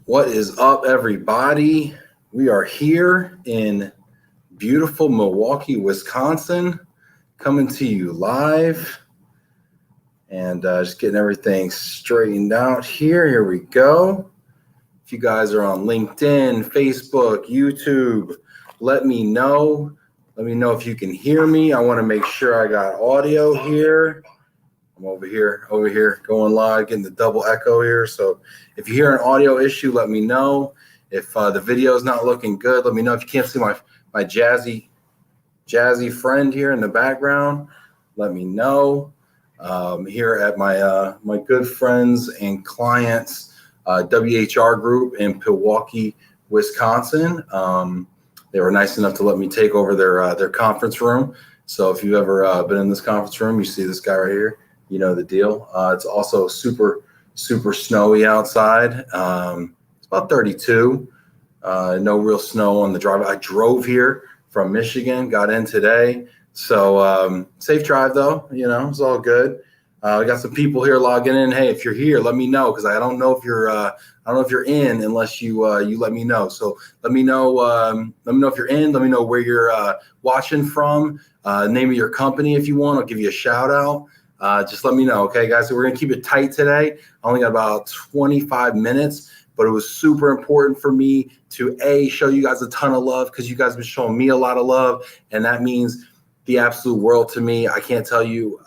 What is up, everybody? We are here in beautiful Milwaukee, Wisconsin, coming to you live and just getting everything straightened out here. Here we go. If you guys are on LinkedIn, Facebook, YouTube, let me know. Let me know if you can hear me. I want to make sure I got audio here. I'm over here, going live, getting the double echo here. So if you hear an audio issue, let me know. If the video is not looking good, let me know. If you can't see my jazzy friend here in the background, let me know. Here at my my good friends and clients WHR group in Milwaukee, Wisconsin. They were nice enough to let me take over their conference room. So if you've ever been in this conference room, you see this guy right here. You know the deal. It's also super snowy outside. It's about 32. No real snow on the drive. I drove here from Michigan, got in today. So safe drive though. You know, it's all good. I got some people here logging in. Hey, if you're here, let me know because I don't know if you're in unless you let me know. So let me know. Let me know if you're in. Let me know where you're watching from. Name of your company if you want. I'll give you a shout out. Just let me know, okay, guys? So we're gonna keep it tight today. I only got about 25 minutes, but it was super important for me to show you guys a ton of love because you guys have been showing me a lot of love, and that means the absolute world to me. I can't tell you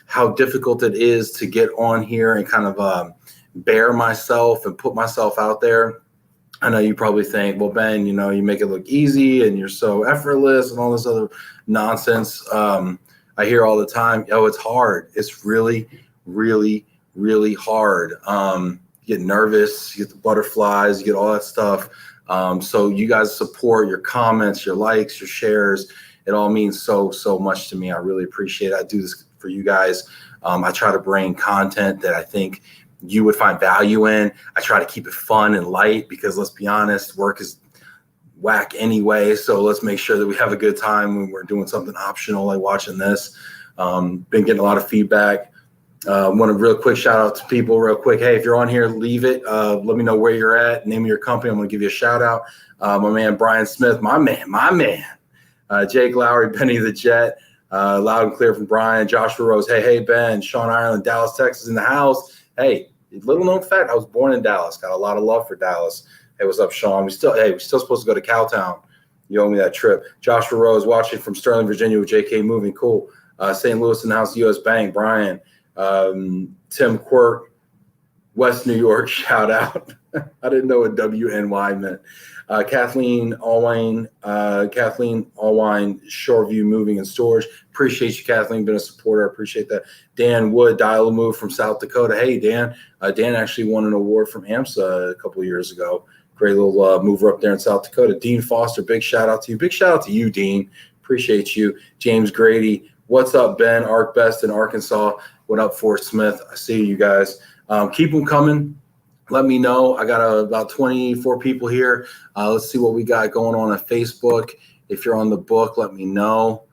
how difficult it is to get on here and kind of bear myself and put myself out there. I know you probably think, well, Ben, you know, you make it look easy and you're so effortless and all this other nonsense. I hear all the time, it's hard. It's really, really, really hard. You get nervous, you get the butterflies, you get all that stuff. So you guys support, your comments, your likes, your shares. It all means so much to me. I really appreciate it. I do this for you guys. I try to bring content that I think you would find value in. I try to keep it fun and light because let's be honest, work is whack anyway. So let's make sure that we have a good time when we're doing something optional like watching this. Been getting a lot of feedback. Want to real quick shout out to people real quick. Hey, if you're on here, leave it. Let me know where you're at, name of your company. I'm going to give you a shout out. My man, Brian Smith, my man. Jake Lowry, Benny the Jet, loud and clear from Brian. Joshua Rose, hey, Ben. Sean Ireland, Dallas, Texas in the house. Hey, little known fact, I was born in Dallas. Got a lot of love for Dallas. Hey, what's up, Sean? We're still supposed to go to Cowtown. You owe me that trip. Joshua Rose watching from Sterling, Virginia with JK Moving. Cool. St. Louis in the house, US Bank. Brian, Tim Quirk, West New York, shout out. I didn't know what WNY meant. Kathleen Allwine, Shoreview Moving and Storage. Appreciate you, Kathleen, been a supporter. I appreciate that. Dan Wood, Dial a Move from South Dakota. Hey, Dan. Dan actually won an award from AMSA a couple of years ago. Great little mover up there in South Dakota. Dean Foster, big shout out to you. Big shout out to you, Dean. Appreciate you. James Grady. What's up, Ben? Ark Best in Arkansas. What up, Fort Smith? I see you guys. Keep them coming. Let me know. I got about 24 people here. Let's see what we got going on Facebook. If you're on the book, let me know.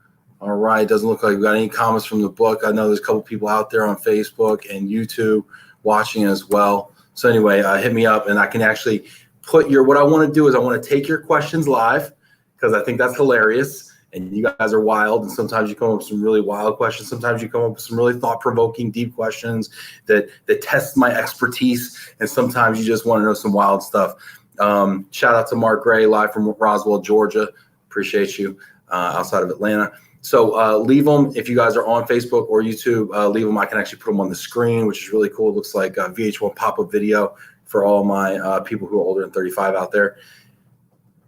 All right. Doesn't look like we got any comments from the book. I know there's a couple people out there on Facebook and YouTube watching as well. So anyway, hit me up and I can actually put what I want to do is I want to take your questions live because I think that's hilarious. And you guys are wild, and sometimes you come up with some really wild questions. Sometimes you come up with some really thought-provoking, deep questions that test my expertise, and sometimes you just want to know some wild stuff. Shout out to Mark Gray, live from Roswell, Georgia. Appreciate you outside of Atlanta. So leave them if you guys are on Facebook or YouTube. Leave them. I can actually put them on the screen, which is really cool. It looks like a VH1 pop-up video for all my people who are older than 35 out there.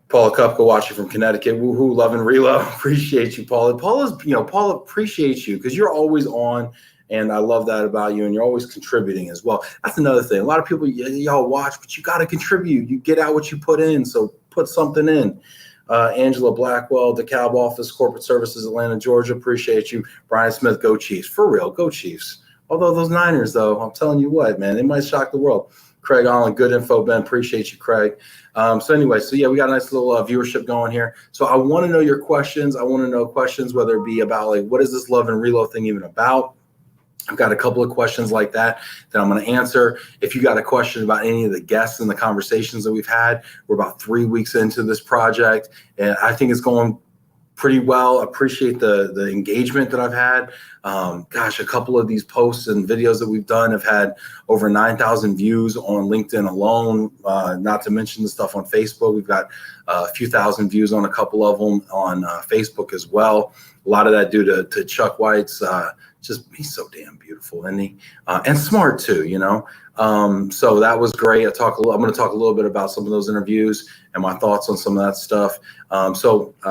Paula Kupka watching from Connecticut. Woohoo, Love and Relo. Appreciate you, Paula. Paula appreciates you because you're always on, and I love that about you, and you're always contributing as well. That's another thing. A lot of people, y'all watch, but you got to contribute. You get out what you put in, so put something in. Angela Blackwell, DeKalb office, corporate services, Atlanta, Georgia. Appreciate you. Brian Smith, go Chiefs. For real, go Chiefs. Although those Niners, though, I'm telling you what, man, they might shock the world. Craig Allen, good info, Ben. Appreciate you, Craig. So anyway, so yeah, we got a nice little viewership going here. So I want to know your questions. I want to know questions, whether it be about like, what is this Love and Relo thing even about? I've got a couple of questions like that I'm going to answer. If you got a question about any of the guests and the conversations that we've had, we're about 3 weeks into this project, and I think it's going pretty well. Appreciate the engagement that I've had. Gosh, a couple of these posts and videos that we've done have had over 9,000 views on LinkedIn alone, not to mention the stuff on Facebook. We've got a few thousand views on a couple of them on Facebook as well. A lot of that due to Chuck White's just he's so damn beautiful, isn't he? And smart too, you know. So that was great. I'm going to talk a little bit about some of those interviews and my thoughts on some of that stuff.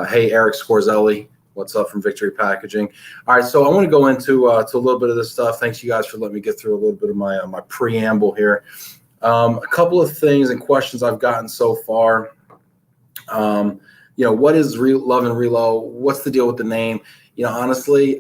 Hey, Eric Scorzelli, what's up from Victory Packaging? All right, so I want to go into to a little bit of this stuff. Thanks you guys for letting me get through a little bit of my my preamble here. A couple of things and questions I've gotten so far. What is Love and Relo? What's the deal with the name? Honestly,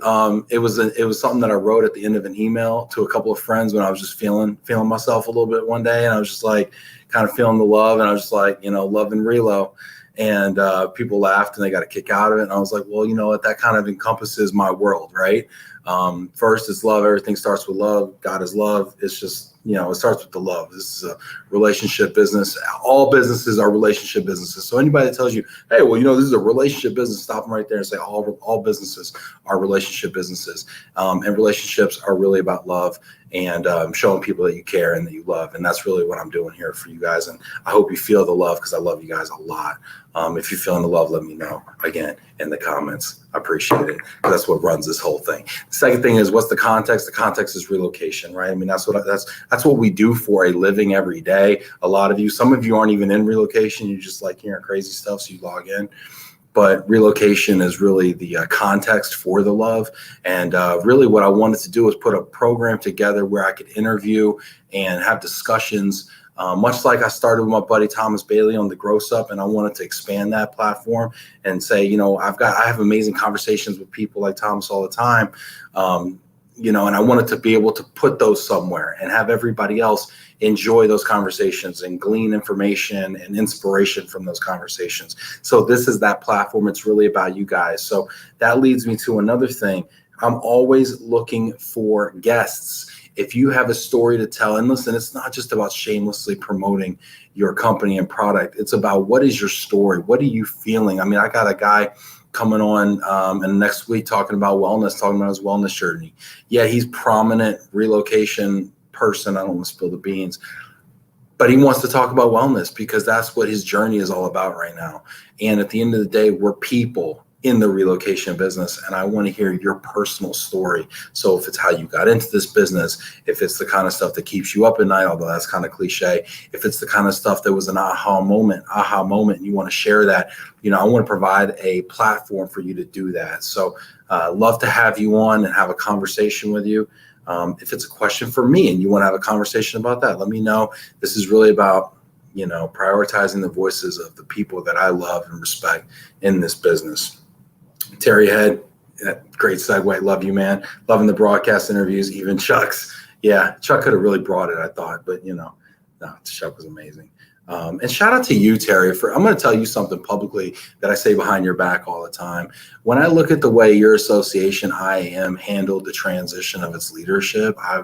it was something that I wrote at the end of an email to a couple of friends when I was just feeling myself a little bit one day, and I was just like kind of feeling the love, and I was just like, Love and Relo, and people laughed and they got a kick out of it, and I was like, well, you know what, that kind of encompasses my world, right? First, it's love. Everything starts with love. God is love. It's just, it starts with the love. This is a relationship business. All businesses are relationship businesses. So anybody that tells you, hey, well, this is a relationship business, stop them right there and say all businesses are relationship businesses. And relationships are really about love and showing people that you care and that you love. And that's really what I'm doing here for you guys. And I hope you feel the love because I love you guys a lot. If you're feeling the love, let me know again in the comments. I appreciate it because that's what runs this whole thing. The second thing is, what's the context? The context is relocation, right? I mean, that's what we do for a living every day. Some of you aren't even in relocation. You just like hearing crazy stuff, so you log in. But relocation is really the context for the love. And really what I wanted to do was put a program together where I could interview and have discussions, much like I started with my buddy Thomas Bailey on the Gross Up, and I wanted to expand that platform and say, I have amazing conversations with people like Thomas all the time, and I wanted to be able to put those somewhere and have everybody else enjoy those conversations and glean information and inspiration from those conversations. So this is that platform. It's really about you guys. So that leads me to another thing. I'm always looking for guests. If you have a story to tell, and listen, it's not just about shamelessly promoting your company and product. It's about, what is your story? What are you feeling? I mean, I got a guy coming on and next week talking about wellness, talking about his wellness journey. Yeah, he's prominent relocation person. I don't want to spill the beans, but he wants to talk about wellness because that's what his journey is all about right now. And at the end of the day, we're people in the relocation business, and I want to hear your personal story. So if it's how you got into this business, if it's the kind of stuff that keeps you up at night, although that's kind of cliche, if it's the kind of stuff that was an aha moment, and you want to share that, I want to provide a platform for you to do that. So love to have you on and have a conversation with you. If it's a question for me and you want to have a conversation about that, let me know. This is really about, prioritizing the voices of the people that I love and respect in this business. Terry Head, great segue. Love you, man. Loving the broadcast interviews, even Chuck's. Yeah, Chuck could have really brought it, I thought, but no, Chuck was amazing. And shout out to you, Terry. I'm going to tell you something publicly that I say behind your back all the time. When I look at the way your association, IAM, handled the transition of its leadership, I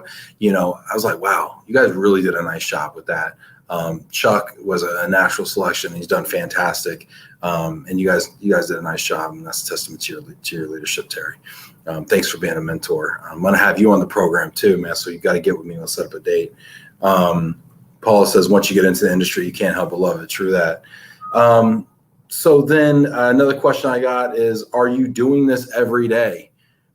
was like, wow, you guys really did a nice job with that. Chuck was a natural selection. He's done fantastic. And you guys did a nice job, and that's a testament to your leadership, Terry. Thanks for being a mentor. I'm going to have you on the program too, man. So you got to get with me. Let's set up a date. Paula says, once you get into the industry, you can't help but love it. True that. So then another question I got is, are you doing this every day?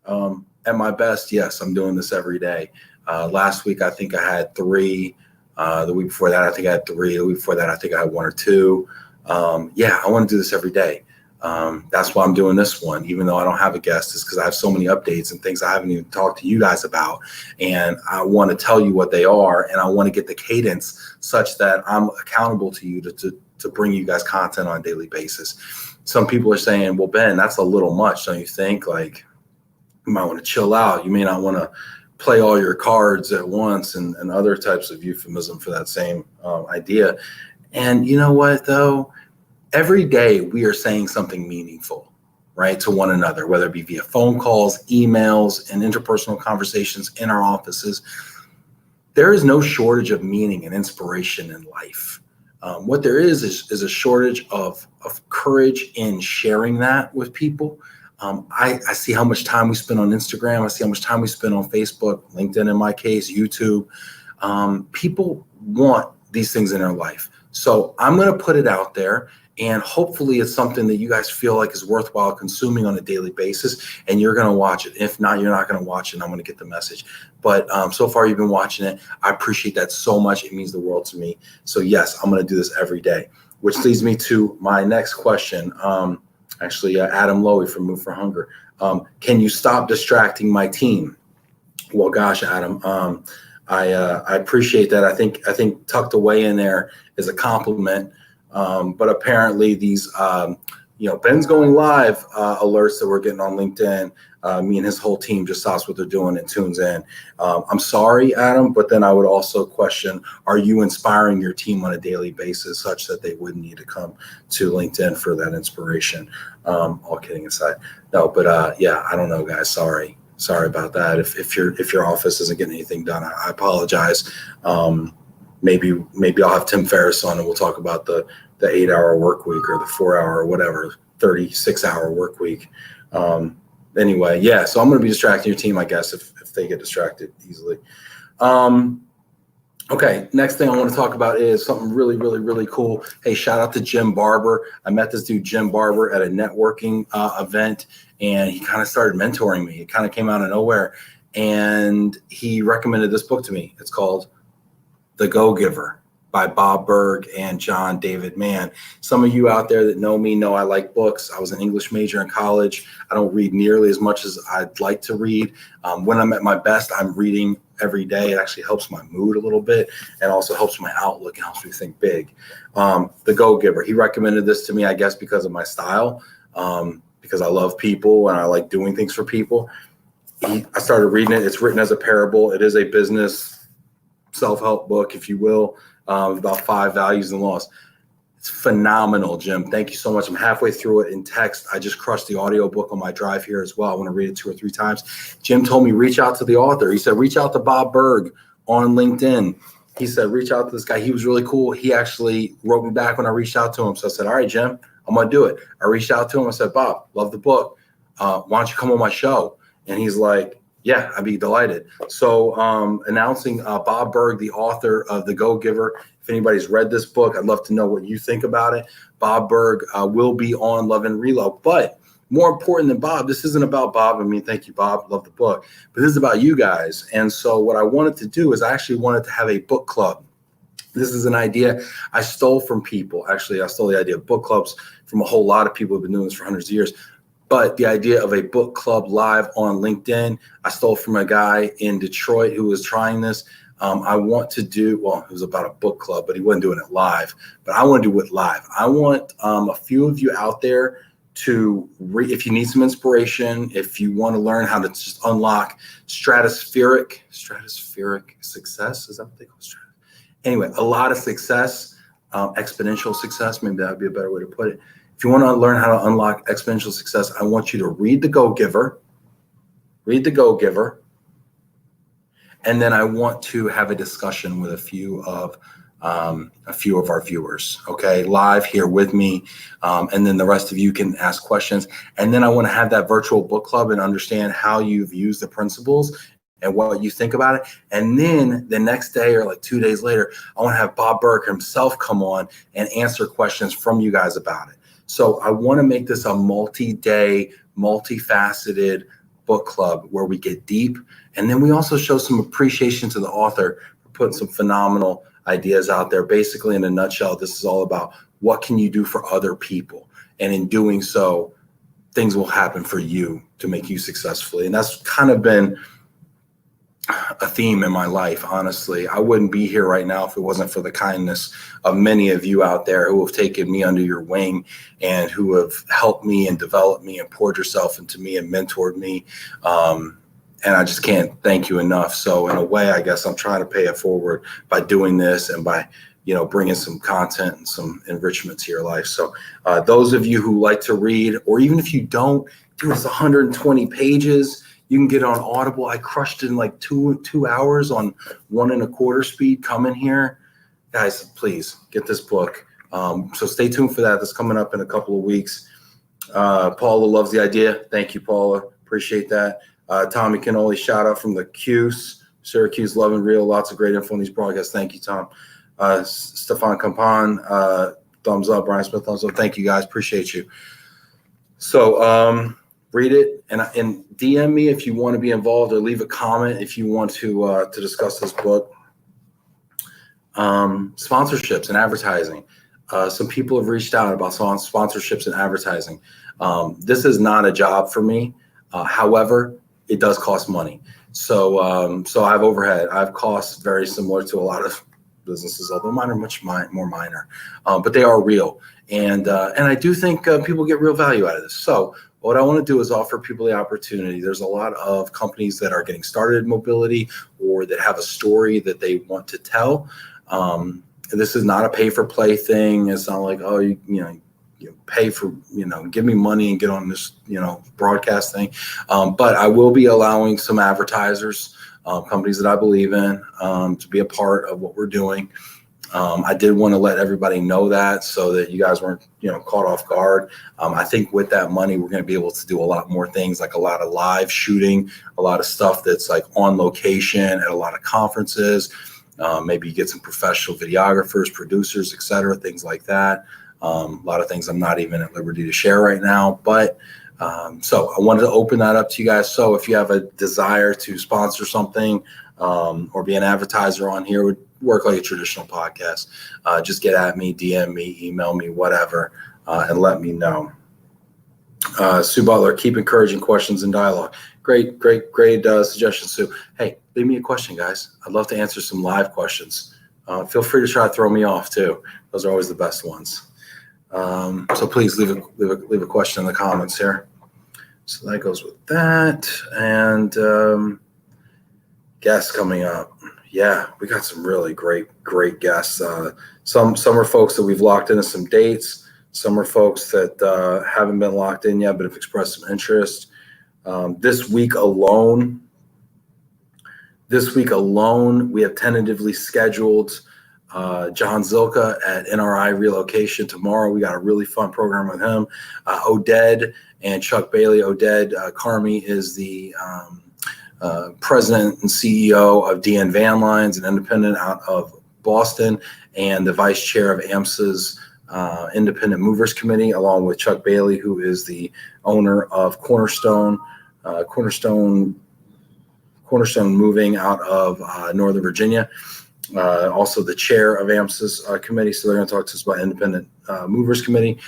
At my best, yes, I'm doing this every day. Last week, I think I had 3. The week before that, I think I had 3. The week before that, I think I had 1 or 2. I want to do this every day. That's why I'm doing this one, even though I don't have a guest, is because I have so many updates and things I haven't even talked to you guys about. And I want to tell you what they are. And I want to get the cadence such that I'm accountable to you to bring you guys content on a daily basis. Some people are saying, well, Ben, that's a little much. Don't you think? Like, you might want to chill out. You may not want to play all your cards at once and other types of euphemism for that same idea. And you know what, though? Every day we are saying something meaningful. right, to one another, whether it be via phone calls, emails, and interpersonal conversations in our offices. There is no shortage of meaning and inspiration in life. What there is a shortage of courage in sharing that with people. I see how much time we spend on Instagram. I see how much time we spend on Facebook, LinkedIn in my case, YouTube. People want these things in their life. So I'm going to put it out there, and hopefully it's something that you guys feel like is worthwhile consuming on a daily basis, and you're going to watch it. If not, you're not going to watch it, and I'm going to get the message. But so far you've been watching it. I appreciate that so much. It means the world to me. So yes, I'm going to do this every day, which leads me to my next question. Adam Lowy from Move for Hunger. Can you stop distracting my team? Well, gosh, Adam, I appreciate that. I think tucked away in there is a compliment. But apparently these, Ben's going live alerts that we're getting on LinkedIn. Me and his whole team just stops what they're doing and tunes in. I'm sorry, Adam, but then I would also question, are you inspiring your team on a daily basis such that they wouldn't need to come to LinkedIn for that inspiration? All kidding aside. No, but I don't know, guys. Sorry about that. If your office isn't getting anything done, I apologize. Maybe I'll have Tim Ferriss on and we'll talk about the 8-hour work week or the 4-hour or whatever, 36-hour work week. Anyway, yeah, so I'm going to be distracting your team, I guess, if they get distracted easily. Okay, next thing I want to talk about is something really, really, really cool. Hey, shout out to Jim Barber. I met this dude, Jim Barber, at a networking event, and he kind of started mentoring me. It kind of came out of nowhere, and he recommended this book to me. It's called The Go-Giver by Bob Berg and John David Mann. Some of you out there that know me know I like books. I was an English major in college. I don't read nearly as much as I'd like to read. When I'm at my best, I'm reading every day. It actually helps my mood a little bit and also helps my outlook and helps me think big. The Go-Giver. He recommended this to me, I guess, because of my style, because I love people and I like doing things for people. I started reading it. It's written as a parable. It is a business self-help book, if you will, about 5 values and laws. It's phenomenal, Jim. Thank you so much. I'm halfway through it in text. I just crushed the audio book on my drive here as well. I want to read it 2 or 3 times. Jim told me reach out to the author. He said reach out to Bob Berg on LinkedIn. He said reach out to this guy. He was really cool. He actually wrote me back when I reached out to him. So I said, all right, Jim, I'm going to do it. I reached out to him. I said, Bob, love the book. Why don't you come on my show? And he's like, yeah, I'd be delighted. So announcing Bob Berg, the author of The Go-Giver. If anybody's read this book, I'd love to know what you think about it. Bob Berg will be on Love and Relo. But more important than Bob, this isn't about Bob. I mean, thank you, Bob. Love the book. But this is about you guys. And so what I wanted to do is I actually wanted to have a book club. This is an idea I stole from people. Actually, I stole the idea of book clubs from a whole lot of people who've been doing this for hundreds of years. But the idea of a book club live on LinkedIn, I stole from a guy in Detroit who was trying this. I want to do, well, it was about a book club, but he wasn't doing it live. But I want to do it live. I want a few of you out there to if you need some inspiration, if you want to learn how to just unlock stratospheric success, is that what they call it? Anyway, a lot of success, exponential success, maybe that would be a better way to put it. If you want to learn how to unlock exponential success, I want you to read The Go-Giver, and then I want to have a discussion with a few of our viewers, okay, live here with me, and then the rest of you can ask questions. And then I want to have that virtual book club and understand how you've used the principles and what you think about it. And then the next day or like 2 days later, I want to have Bob Berg himself come on and answer questions from you guys about it. So I want to make this a multi-day, multifaceted book club where we get deep. And then we also show some appreciation to the author for putting some phenomenal ideas out there. Basically, in a nutshell, this is all about what can you do for other people? And in doing so, things will happen for you to make you successfully. And that's kind of been a theme in my life, honestly. I wouldn't be here right now if it wasn't for the kindness of many of you out there who have taken me under your wing and who have helped me and developed me and poured yourself into me and mentored me. And I just can't thank you enough. So in a way, I guess I'm trying to pay it forward by doing this and by bringing some content and some enrichment to your life. So those of you who like to read, or even if you don't, dude, it's 120 pages. You can get on Audible. I crushed it in like two hours on 1.25 speed. Come in here. Guys, please get this book. So stay tuned for that. That's coming up in a couple of weeks. Paula loves the idea. Thank you, Paula. Appreciate that. Tommy Canoli, shout out from the Cuse, Syracuse, Love and Reel. Lots of great info on these broadcasts. Thank you, Tom. Stefan Campan, thumbs up. Brian Smith, thumbs up. Thank you, guys. Appreciate you. So read it and DM me if you want to be involved, or leave a comment if you want to discuss this book. Sponsorships and advertising. Some people have reached out about sponsorships and advertising. This is not a job for me. However, it does cost money. So I have overhead. I have costs very similar to a lot of businesses, although mine are much more minor, but they are real. And I do think people get real value out of this. So what I want to do is offer people the opportunity. There's a lot of companies that are getting started in mobility, or that have a story that they want to tell. This is not a pay for play thing. It's not like, oh, you pay for, give me money and get on this, broadcast thing. But I will be allowing some advertisers, companies that I believe in, to be a part of what we're doing. I did want to let everybody know that, so that you guys weren't, caught off guard. I think with that money, we're going to be able to do a lot more things, like a lot of live shooting, a lot of stuff that's like on location at a lot of conferences. Maybe you get some professional videographers, producers, et cetera, things like that. A lot of things I'm not even at liberty to share right now, but so I wanted to open that up to you guys. So if you have a desire to sponsor something, or be an advertiser on here, would work like a traditional podcast. Just get at me, DM me, email me, whatever, and let me know. Sue Butler, keep encouraging questions and dialogue. Great suggestion, Sue. Hey, leave me a question, guys. I'd love to answer some live questions. Feel free to try to throw me off too. Those are always the best ones. So please leave a question in the comments here. So that goes with that. And guests coming up. Yeah, we got some really great guests. Some are folks that we've locked into some dates. Some are folks that haven't been locked in yet, but have expressed some interest. This week alone, we have tentatively scheduled John Zilka at NRI Relocation tomorrow. We got a really fun program with him. Oded and Chuck Bailey. Oded Carmi is the president and CEO of DN Van Lines, an independent out of Boston, and the vice chair of AMSA's Independent Movers Committee, along with Chuck Bailey, who is the owner of Cornerstone Moving out of Northern Virginia. Also the chair of AMSA's committee. So they're going to talk to us about Independent Movers Committee.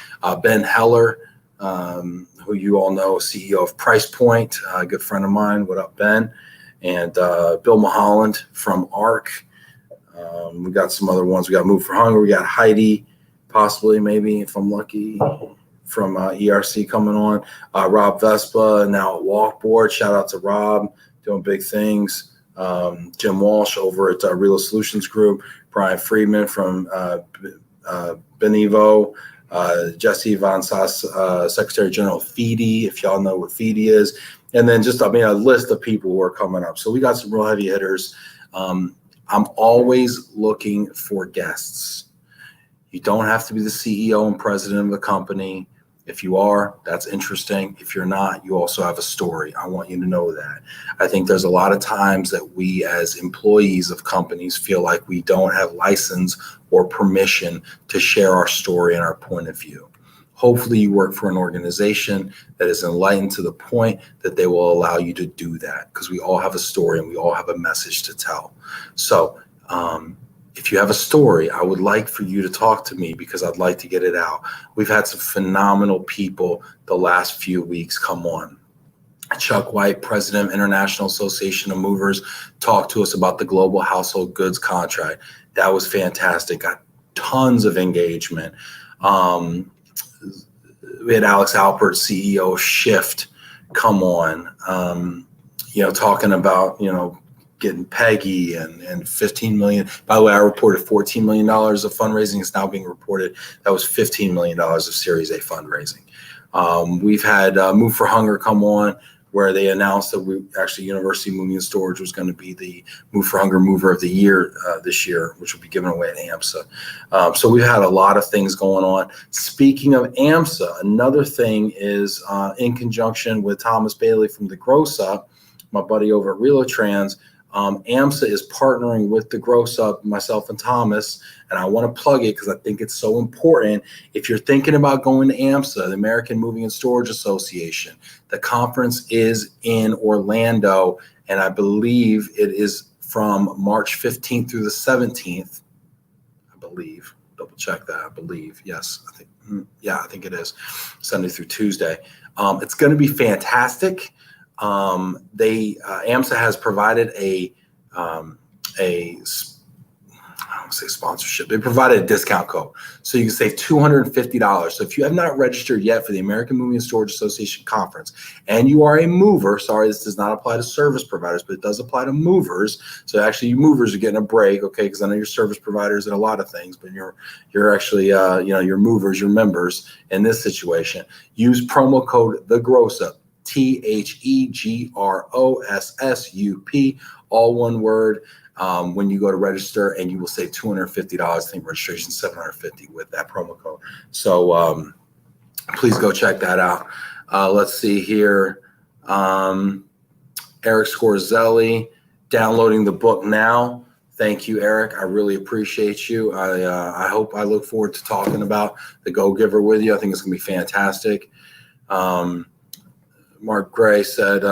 Ben Heller, who you all know, CEO of Price Point, a good friend of mine. What up, Ben? And Bill Mulholland from ARC. We got some other ones. We got Move for Hunger. We got Heidi, possibly, maybe, if I'm lucky, from ERC coming on. Rob Vespa, now at Walkboard. Shout out to Rob, doing big things. Jim Walsh over at Real Solutions Group. Brian Friedman from Benevo. Jesse Von Sass, Secretary General of FEDE, if y'all know what FEDE is. And then just, a list of people who are coming up. So we got some real heavy hitters. I'm always looking for guests. You don't have to be the CEO and president of the company. If you are, that's interesting. If you're not, you also have a story. I want you to know that. I think there's a lot of times that we as employees of companies feel like we don't have license or permission to share our story and our point of view. Hopefully you work for an organization that is enlightened to the point that they will allow you to do that, because we all have a story and we all have a message to tell. So if you have a story, I would like for you to talk to me, because I'd like to get it out. We've had some phenomenal people the last few weeks come on. Chuck White, president of International Association of Movers, talked to us about the global household goods contract. That was fantastic. Got tons of engagement. We had Alex Alpert, CEO of Shift, come on, talking about, getting Peggy and 15 million. By the way, I reported $14 million of fundraising. It's now being reported that was $15 million of Series A fundraising. We've had Move for Hunger come on, where they announced that University Moving and Storage was going to be the Move for Hunger Mover of the Year this year, which will be given away at AMSA. So we've had a lot of things going on. Speaking of AMSA, another thing is in conjunction with Thomas Bailey from the Gross Up, my buddy over at Relotrans, AMSA is partnering with the Gross Up, myself and Thomas, and I want to plug it because I think it's so important. If you're thinking about going to AMSA, the American Moving and Storage Association, the conference is in Orlando, and I believe it is from March 15th through the 17th. I believe. Double check that. I believe. Yes, I think it is Sunday through Tuesday. It's going to be fantastic. AMSA has provided I don't say sponsorship. They provided a discount code, so you can save $250. So if you have not registered yet for the American Moving and Storage Association conference, and you are a mover, sorry, this does not apply to service providers, but it does apply to movers. So actually, you movers are getting a break, okay? Because I know you're service providers in a lot of things, but you're actually you're movers, you're members in this situation. Use promo code TheGrossUp. TheGrossUp, all one word, when you go to register, and you will save $250. I think registration is $750 with that promo code. So please go check that out. Let's see here. Eric Scorzelli, downloading the book now. Thank you, Eric. I really appreciate you. I look forward to talking about The Go-Giver with you. I think it's going to be fantastic. Mark Gray said,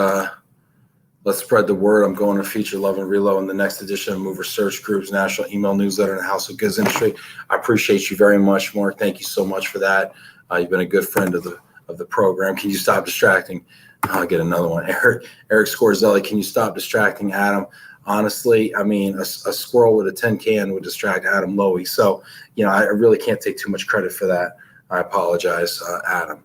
let's spread the word. I'm going to feature Love Relo in the next edition of Mover Search Group's national email newsletter in the House of Goods industry. I appreciate you very much, Mark. Thank you so much for that. You've been a good friend of the program. Can you stop distracting? I'll get another one. Eric Scorzelli, can you stop distracting Adam? Honestly, I mean, a squirrel with a tin can would distract Adam Lowy. So, I really can't take too much credit for that. I apologize, Adam.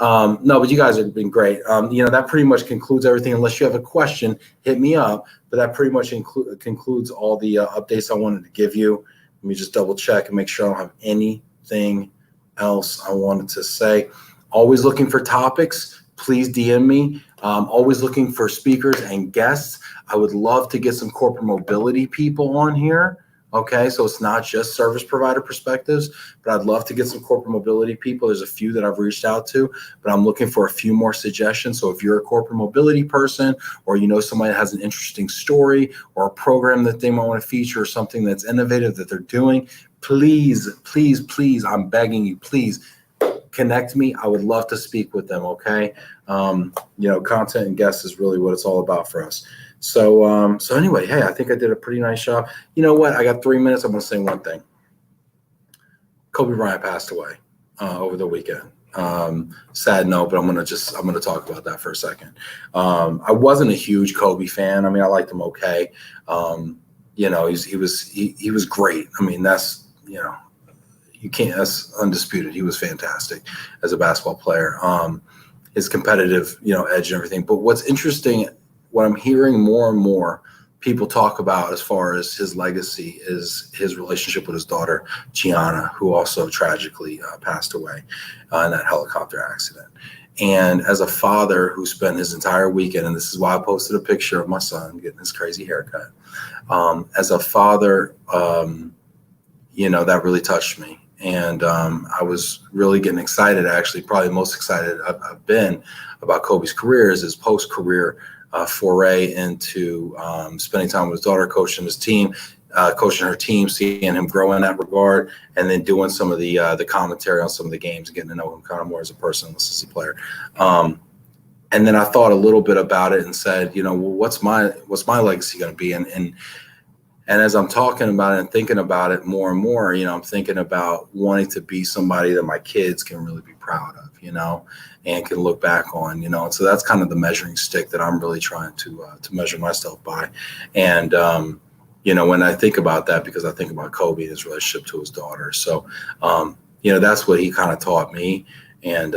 No, but you guys have been great. That pretty much concludes everything. Unless you have a question, hit me up. But that pretty much concludes all the updates I wanted to give you. Let me just double check and make sure I don't have anything else I wanted to say. Always looking for topics. Please DM me. Always looking for speakers and guests. I would love to get some corporate mobility people on here. Okay, so it's not just service provider perspectives, but I'd love to get some corporate mobility people. There's a few that I've reached out to, but I'm looking for a few more suggestions. So if you're a corporate mobility person, or somebody that has an interesting story or a program that they might want to feature, or something that's innovative that they're doing, please, please, please, I'm begging you, please connect me. I would love to speak with them. Okay, content and guests is really what it's all about for us. So anyway, hey, I think I did a pretty nice job. You know what? I got 3 minutes. I'm going to say one thing. Kobe Bryant passed away over the weekend. Sad note, but I'm going to talk about that for a second. I wasn't a huge Kobe fan. I mean, I liked him okay. He was great. I mean, that's undisputed. He was fantastic as a basketball player. His competitive, edge and everything. But what's interesting, what I'm hearing more and more people talk about as far as his legacy is his relationship with his daughter, Gianna, who also tragically passed away in that helicopter accident. And as a father who spent his entire weekend, and this is why I posted a picture of my son getting his crazy haircut. As a father, that really touched me. And I was really getting excited, actually, probably most excited I've been about Kobe's career is his post-career foray into spending time with his daughter, coaching his team, coaching her team, seeing him grow in that regard, and then doing some of the commentary on some of the games, getting to know him kind of more as a person, as a player. And then I thought a little bit about it and said, what's my legacy going to be? And as I'm talking about it and thinking about it more and more, I'm thinking about wanting to be somebody that my kids can really be proud of, and can look back on, and so that's kind of the measuring stick that I'm really trying to measure myself by. And, when I think about that, because I think about Kobe and his relationship to his daughter. So, that's what he kind of taught me. And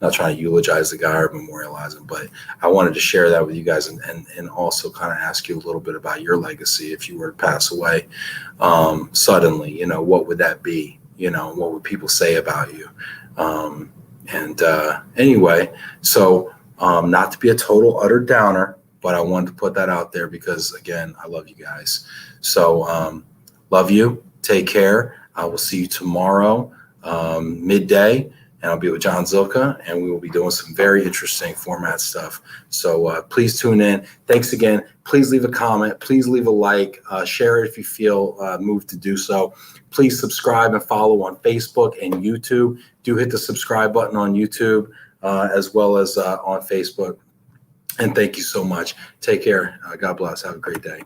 not trying to eulogize the guy or memorialize him, but I wanted to share that with you guys and also kind of ask you a little bit about your legacy. If you were to pass away suddenly, you know, what would that be? You know, what would people say about you? Anyway, so not to be a total utter downer, but I wanted to put that out there because, again, I love you guys. So love you. Take care. I will see you tomorrow, midday. And I'll be with John Zilka, and we will be doing some very interesting format stuff. So please tune in. Thanks again. Please leave a comment. Please leave a like. Share it if you feel moved to do so. Please subscribe and follow on Facebook and YouTube. Do hit the subscribe button on YouTube as well as on Facebook. And thank you so much. Take care. God bless. Have a great day.